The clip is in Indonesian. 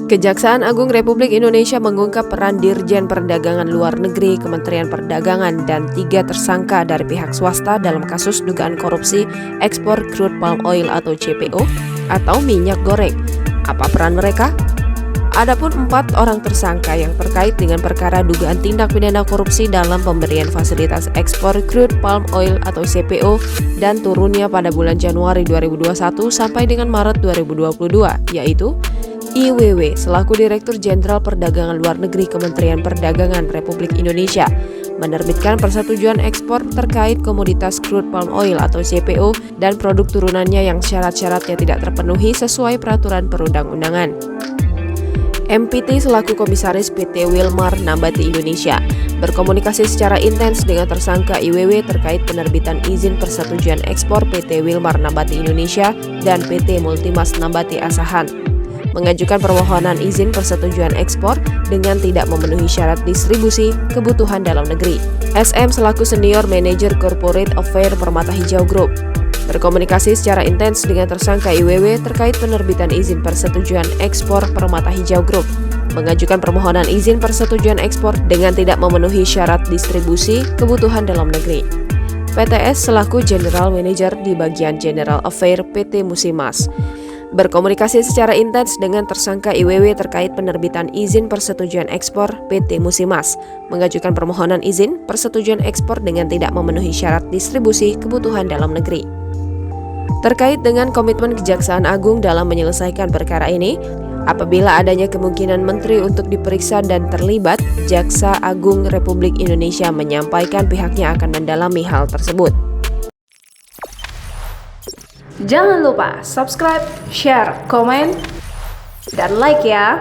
Kejaksaan Agung Republik Indonesia mengungkap peran Dirjen Perdagangan Luar Negeri Kementerian Perdagangan dan 3 tersangka dari pihak swasta dalam kasus dugaan korupsi ekspor crude palm oil atau CPO atau minyak goreng. Apa peran mereka? Adapun 4 orang tersangka yang terkait dengan perkara dugaan tindak pidana korupsi dalam pemberian fasilitas ekspor crude palm oil atau CPO dan turunnya pada bulan Januari 2021 sampai dengan Maret 2022, yaitu IWW selaku Direktur Jenderal Perdagangan Luar Negeri Kementerian Perdagangan Republik Indonesia menerbitkan persetujuan ekspor terkait komoditas crude palm oil atau CPO dan produk turunannya yang syarat-syaratnya tidak terpenuhi sesuai peraturan perundang-undangan. MPT selaku Komisaris PT Wilmar Nabati Indonesia berkomunikasi secara intens dengan tersangka IWW terkait penerbitan izin persetujuan ekspor PT Wilmar Nabati Indonesia dan PT Multimas Nabati Asahan, mengajukan permohonan izin persetujuan ekspor dengan tidak memenuhi syarat distribusi kebutuhan dalam negeri. SM selaku Senior Manager Corporate Affairs Permata Hijau Group berkomunikasi secara intens dengan tersangka IWW terkait penerbitan izin persetujuan ekspor Permata Hijau Group, mengajukan permohonan izin persetujuan ekspor dengan tidak memenuhi syarat distribusi kebutuhan dalam negeri. PTS selaku General Manager di bagian General Affairs PT Musimas berkomunikasi secara intens dengan tersangka IWW terkait penerbitan izin persetujuan ekspor PT Musimas, mengajukan permohonan izin persetujuan ekspor dengan tidak memenuhi syarat distribusi kebutuhan dalam negeri. Terkait dengan komitmen Kejaksaan Agung dalam menyelesaikan perkara ini, apabila adanya kemungkinan menteri untuk diperiksa dan terlibat, Jaksa Agung Republik Indonesia menyampaikan pihaknya akan mendalami hal tersebut. Jangan lupa subscribe, share, komen, dan like ya!